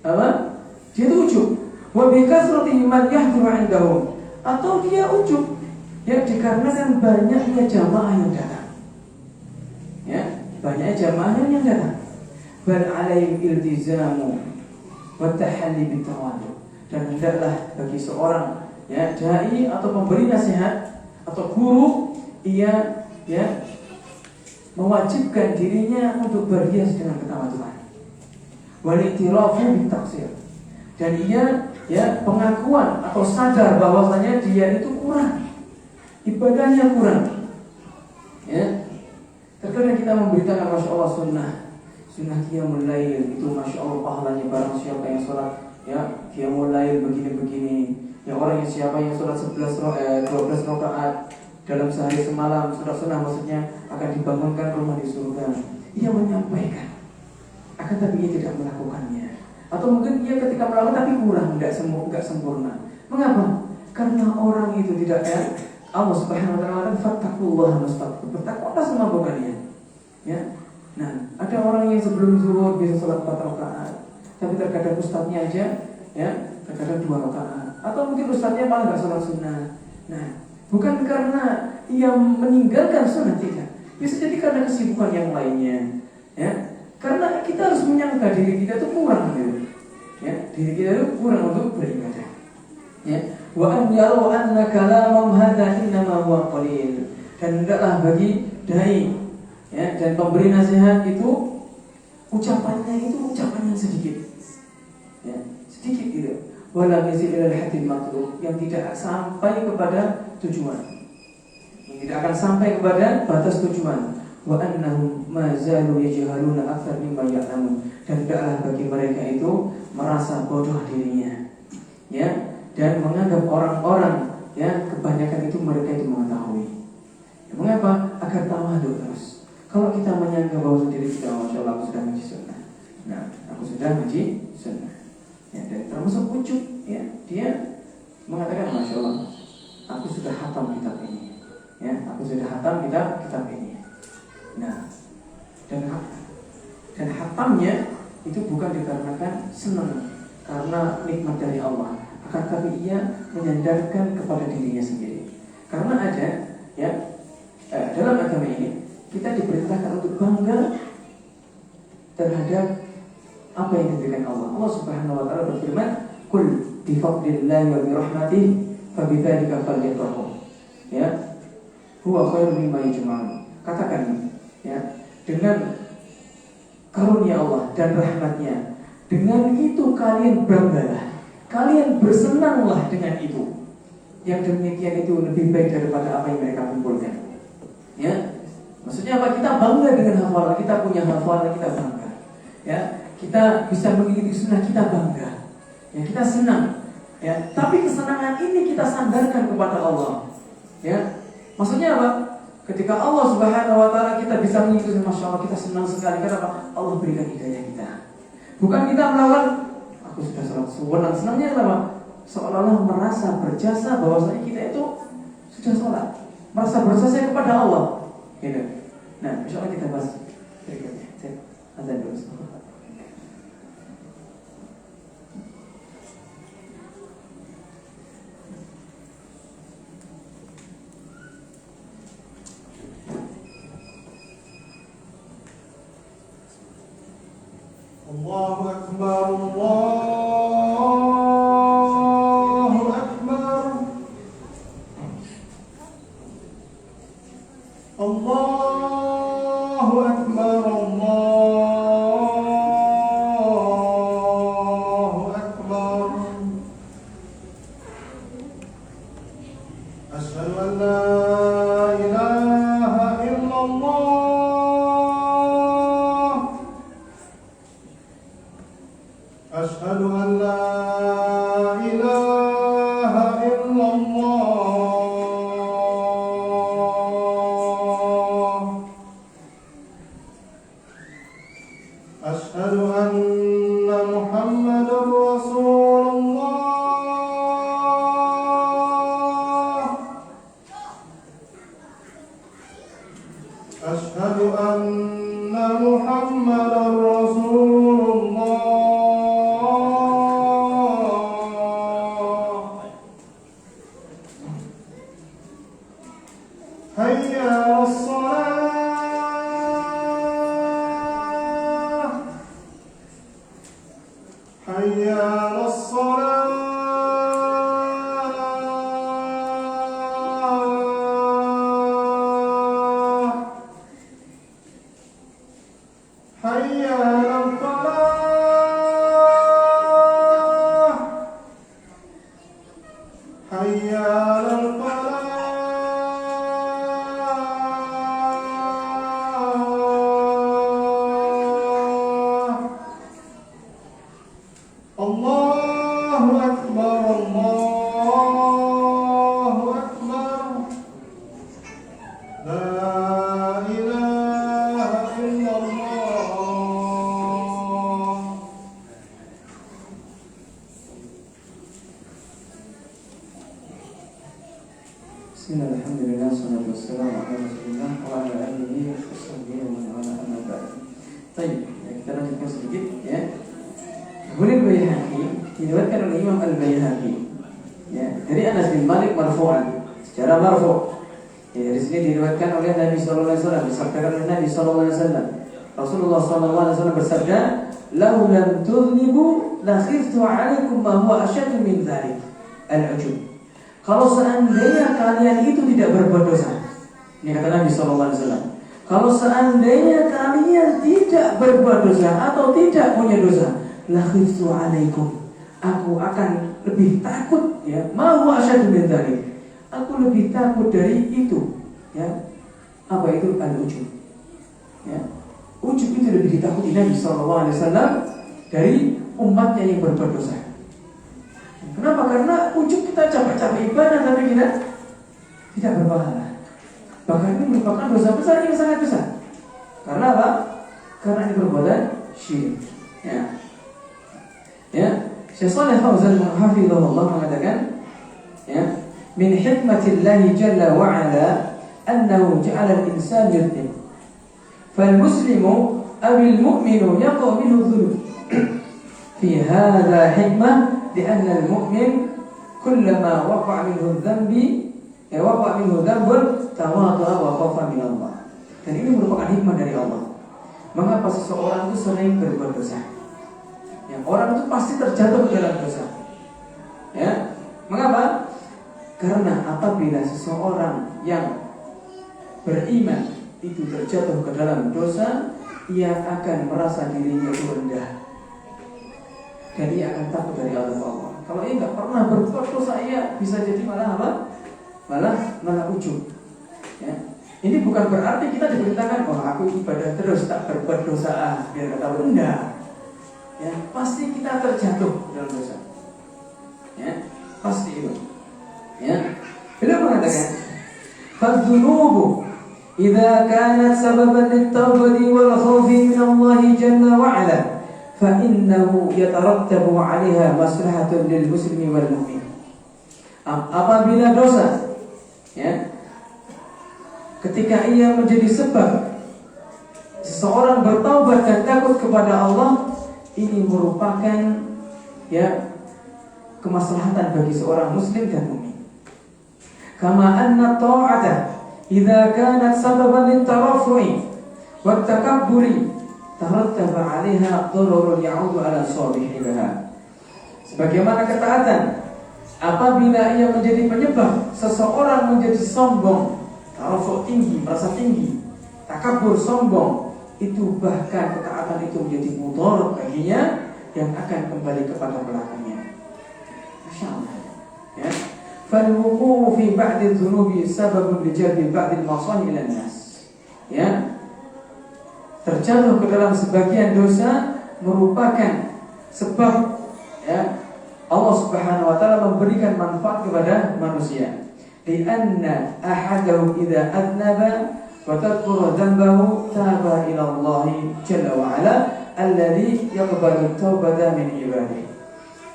apa? Dia itu ujub. Wa bi kasrati man yahduru 'indahum, atau dia ujub ya dikarenakan banyaknya jamaah yang datang. Ya, banyaknya jamaah yang datang. Bal 'alaihim iltizamu wa tahalli bitawadu. Dan hendaklah bagi seorang ya dai atau pemberi nasihat atau guru, ia ya mewajibkan dirinya untuk berhias dengan ketawaduan. Wal i'tirafu bitaqsir. Dan ia ya pengakuan atau sadar bahwasanya dia itu kurang, ibadahnya kurang. Ya, terkadang kita memberitakan masya Allah sunnah qiyamul lail itu masya Allah pahalanya barang siapa yang sholat ya qiyamul lail begini-begini. Ya orang yang siapa yang sholat 12 rakaat dalam sehari semalam sholat sunnah maksudnya akan dibangunkan rumah di surga. Ia menyampaikan, akan tapi ia tidak melakukannya. Atau mungkin ia ketika melakukan tapi kurang, enggak sempurna. Mengapa? Karena orang itu tidak ya Allah Subhanahu wa taala fattaqullaha mastaqim. Bertakwalah semampunya. Ya. Nah, ada orang yang sebelum zuhur bisa sholat 4 rakaat, tapi terkadang ustadznya aja ya, terkadang 2 rakaat. Atau mungkin ustadznya malah enggak sholat sunnah. Nah, bukan karena ia meninggalkan sunnah, tidak. Bisa jadi karena kesibukan yang lainnya. Ya. Karena kita harus menyangka diri kita itu kurang gitu. Ya, diri kita itu kurang untuk beribadah. Ya, wa an yaru anna kalamam hadza innama huwa qalil. Dan hendaklah bagi dai ya dan pemberi nasihat itu ucapannya itu ucapan yang sedikit. Ya, sedikit gitu. Wala yasil ila al-haddil matlub, yang tidak sampai kepada tujuan. Yang tidak akan sampai kepada batas tujuan. Wa annahum ma zalu yajhaluna aktsar mimma ya'lamun. Dan tidaklah bagi mereka itu merasa bodoh dirinya, ya, dan menganggap orang-orang ya kebanyakan itu mereka itu mengetahui. Ya, mengapa? Agar tawadhu terus. Kalau kita menyangka bahwa diri kita, masya Allah aku sudah ngaji sunnah, nah aku sudah ngaji sunnah, ya, dan termasuk ujub, ya, dia mengatakan masya Allah aku sudah hatam kitab ini, ya, aku sudah hatam kitab ini. Nah, dan hatamnya itu bukan dikarenakan senang karena nikmat dari Allah, akan tapi ia menyandarkan kepada dirinya sendiri. Karena ada ya dalam agama ini kita diperintahkan untuk bangga terhadap apa yang diberikan Allah. Allah Subhanahu wa taala berfirman, "Qul bi fadlillahi wa bi rahmatihi fabidzalika falyafrahu." Ya, huwa khairum mimma yajma'un. Katakan ya, dengan karunia Allah dan rahmatnya, dengan itu kalian banggalah, kalian bersenanglah dengan itu. Yang demikian itu lebih baik daripada apa yang mereka kumpulkan. Ya, maksudnya apa? Kita bangga dengan hafalan, kita punya hafalan, kita bangga. Ya, kita bisa mengikuti sunnah, kita bangga. Ya, kita senang. Ya, tapi kesenangan ini kita sandarkan kepada Allah. Ya, maksudnya apa? Ketika Allah Subhanahu wa taala kita bisa mengikuti, masya Allah kita senang sekali. Kenapa? Allah berikan hidayah kita. Bukan kita melawan aku sudah sholat sunnah, senangnya kenapa? Seolah-olah merasa berjasa bahwasanya kita itu sudah sholat, merasa berjasa kepada Allah. Gitu. Nah, insya Allah kita bahas berikutnya. Azan dulu. Allahu Akbar, Allahu Akbar, Allahu Akbar, Allahu Akbar. أن لا إله إلا الله أشهد أن لا إله إلا الله أشهد أن محمدا رسول الله أشهد أن محمدا رسول الله حي على الصلاة حي على الصلاة حي على الفلاح حي على الفلاح الله أكبر الله أكبر لا إله إلا الله Bismillah, alhamdulillah, salatu wassalamu ala rasulillah wa ala alihi wa sahbihi wa man wala amma ba'd. Baik, kita lanjutkan sedikit ya. Kemudian Baihaqi diriwayatkan oleh Imam Al-Baihaqi ya, dari Anas bin Malik marfu'an, secara marfu'. Ya, dari sini diriwayatkan oleh Nabi sallallahu alaihi wasallam, disabdakan oleh Nabi sallallahu alaihi wasallam. Rasulullah sallallahu alaihi wasallam bersabda, "Lau lam tudhnibu la khiftu 'alaikum ma huwa asyaddu min dzalik." Al-ujub. Kalau seandainya kalian itu tidak berbuat dosa, ini kata Nabi SAW. Kalau seandainya kalian tidak berbuat dosa atau tidak punya dosa, la khiftu 'alaikum, aku akan lebih takut ya, ma huwa asyaddu min dzalik. Aku lebih takut dari itu ya. Apa itu al-ujub? Ya. Ujub itu lebih ditakuti Nabi SAW dari umatnya yang berbuat dosa. Kenapa? Karena ujub kita capek-capek ibadah tapi kita tidak berpahala. Bahkan ini merupakan dosa besar yang sangat besar. Karena apa? Karena ini perbuatan syirik. Ya. Ya. Syekh Shalih Fauzan hafizahullah mengatakan, ya, min hikmatillahi jalla wa ala annahu ja'ala al-insan yudhlim. Fal muslimu aw al-mu'minu yaqa'u minhu dhunub. Fi hadha hikmah لأن المؤمن كلما وقع منه الذنب وقع منه ذنب تواضع وخاف من الله. Dan ini merupakan hikmah dari Allah. Mengapa seseorang itu sering berbuat dosa? Ya, orang itu pasti terjatuh ke dalam dosa. Ya, mengapa? Karena apabila seseorang yang beriman itu terjatuh ke dalam dosa, ia akan merasa dirinya itu rendah. Dan ia akan takut dari Allah. Kalau ia nggak pernah berbuat dosa, ia bisa jadi malah apa? Malah ujub. Ya. Ini bukan berarti kita diberitakan, oh aku ibadah terus tak berbuat dosa, biar nggak tahu, enggak. Ya, pasti kita terjatuh dalam dosa. Ya, pasti itu. Ya, beliau mengatakan, "Fadzunubu idza kanat sababan lit-tawbati wal khawfi min Allah jalla wa ala." فَإِنَّهُ يَتَرَتَّبُ عَلَيْهَا مَصْلَحَةٌ لِلْمُسْلِمِ وَالْمُؤْمِنِ. Apabila dosa, ya, ketika ia menjadi sebab seseorang bertaubat dan takut kepada Allah, ini merupakan ya kemaslahatan bagi seorang muslim dan mukmin. Kama anna ta'ata idza kanat sababan lit-tarafu'i wat-takabburi tarattaba 'alaiha dhararun ya'udu 'ala sahibiha. Sebagaimana ketaatan apabila ia menjadi penyebab seseorang menjadi sombong, tarafu tinggi, merasa tinggi, takabur sombong, itu bahkan ketaatan itu menjadi mudarat baginya yang akan kembali kepada pelakunya. Masya Allah. Ya. فالوقوع في بعض الذنوب سبب لجلب بعض المصالح إلى الناس. Ya, terjatuh ke dalam sebagian dosa merupakan sebab ya Allah Subhanahu wa taala memberikan manfaat kepada manusia. Lianna ahadahu idza adnaba wa tadhkura dhanbahu taba ila Allah jalla wa ala alladhi yaqbalu taubata min ibadihi.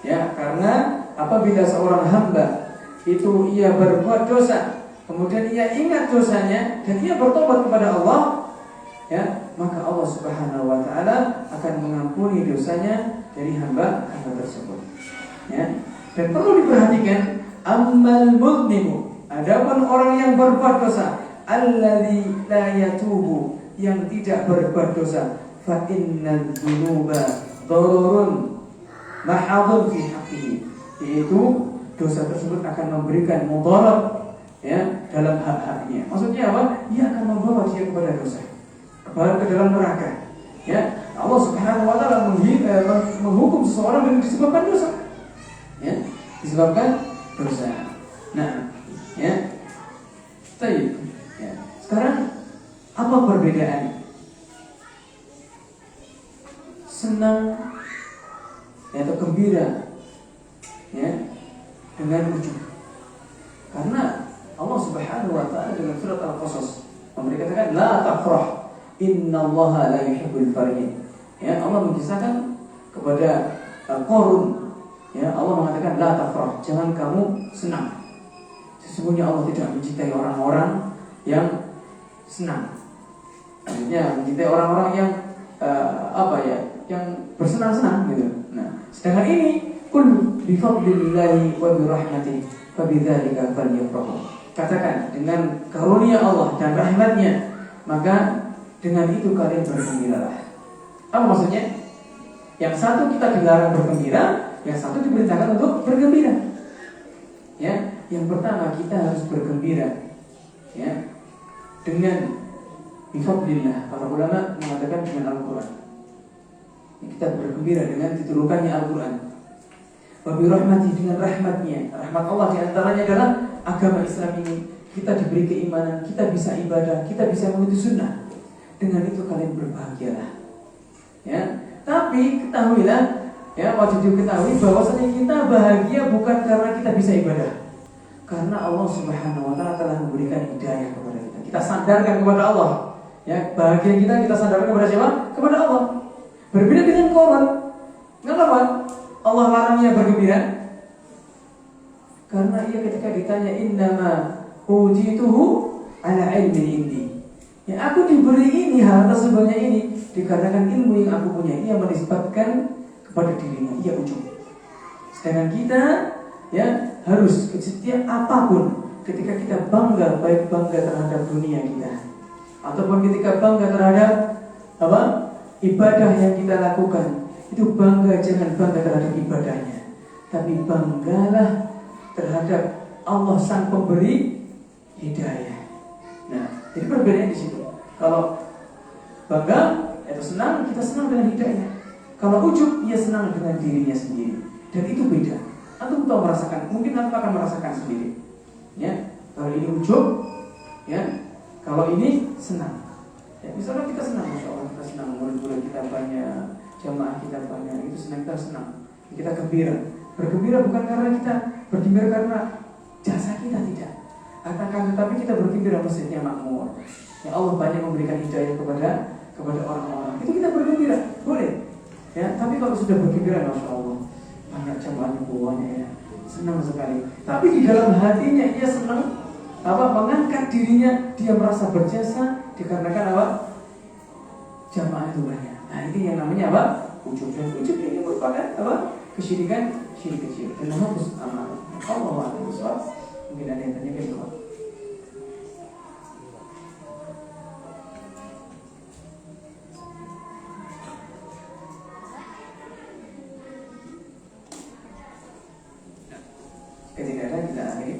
Ya, karena apabila seorang hamba itu ia berbuat dosa, kemudian ia ingat dosanya dan ia bertobat kepada Allah, ya, maka Allah Subhanahu wa taala akan mengampuni dosanya dari hamba tersebut. Ya. Dan perlu diperhatikan, ammal mudnimu, adapun orang yang berbuat dosa, alladzi la yatubu, yang tidak berbuat dosa, fa innadz dzunuba dararun mahadun fi haqqihi, yaitu dosa tersebut akan memberikan mudarat ya dalam hak-haknya. Maksudnya apa? Ia akan membawa dia kepada dosa, ke dalam neraka. Ya, Allah Subhanahu wa taala menghukum seseorang dengan disebabkan dosa. Ya, disebabkan dosa. Nah, ya. Baik. Ya. Sekarang apa perbedaan senang atau gembira ya dengan ujub? Karena Allah Subhanahu wa taala dalam surat Al-Qasas memberitakan la tafrah innallaha la yuhibbul farihin. Ya, Allah mengisahkan kepada Qarun, ya, Allah mengatakan la tafrah, jangan kamu senang. Sesungguhnya Allah tidak mencintai orang-orang yang senang. Artinya mencintai orang-orang yang yang bersenang-senang gitu. Nah, sedangkan ini kul bi fadlillahi wa bi rahmatihi fa bidzalika falyafrahu. Katakan dengan karunia Allah dan rahmatnya, maka dengan itu kalian bergembiralah. Apa maksudnya? Yang satu kita dilarang bergembira, yang satu diperintahkan untuk bergembira. Ya, yang pertama kita harus bergembira, ya, dengan bifadlillah. Para ulama mengatakan dengan Al-Quran. Kita bergembira dengan diturunkannya Al-Quran. Wa bi rahmati, dengan rahmatnya. Rahmat Allah diantaranya adalah agama Islam ini. Kita diberi keimanan, kita bisa ibadah, kita bisa mengikuti sunnah. Dengan itu kalian berbahagialah. Ya, tapi ketahuilah, ya, wajib diketahui bahwasanya kita bahagia bukan karena kita bisa ibadah. Karena Allah Subhanahu wa taala telah memberikan hidayah kepada kita. Kita sandarkan kepada Allah. Ya, bahagia kita sandarkan kepada siapa? Kepada Allah. Berbeda dengan Qarun. Kenapa Allah larangnya bergembira? Karena ia ketika ditanya innama utituhu ala ilmin indi. Ya, aku diberi ini, harta sebanyak ini dikarenakan ilmu yang aku punya. Ia menisbatkan kepada dirinya, ia ujub. Sedangkan kita, ya, harus setiap apapun ketika kita bangga, baik bangga terhadap dunia kita ataupun ketika bangga terhadap apa? Ibadah yang kita lakukan, itu bangga, jangan bangga terhadap ibadahnya, tapi banggalah terhadap Allah sang pemberi hidayah. Nah, jadi perbedaan di situ. Kalau bangga atau senang, kita senang dengan hidayah. Kalau ujub, ia senang dengan dirinya sendiri. Dan itu beda. Antum tahu merasakan, mungkin antum akan merasakan sendiri. Ya, kalau ini ujub, ya, kalau ini senang. Ya, misalnya kita senang, masya Allah, kita senang, murid-murid kita banyak, jamaah kita banyak, itu senang, kita senang, kita gembira. Bergembira bukan karena kita bergembira karena jasa kita, tidak. Akan tetapi kita bergembira masjidnya makmur. Ya, Allah banyak memberikan hidayah kepada orang-orang. Itu kita bergembira, boleh. Ya, tapi kalau sudah bergembira, masya Allah, banyak jamaahnya buahnya, ya, senang sekali. Tapi di dalam hatinya ia senang mengangkat dirinya, dia merasa berjasa dikarenakan apa? Jamaah itu banyak. Nah, itu yang namanya apa? Ujub. Dan ujub ini merupakan apa? Kesyirikan, syirik kecil. Dan harus amal. Allah SWT. Mungkin ada yang tanya ke Pak. Ketika ada kita akhiri.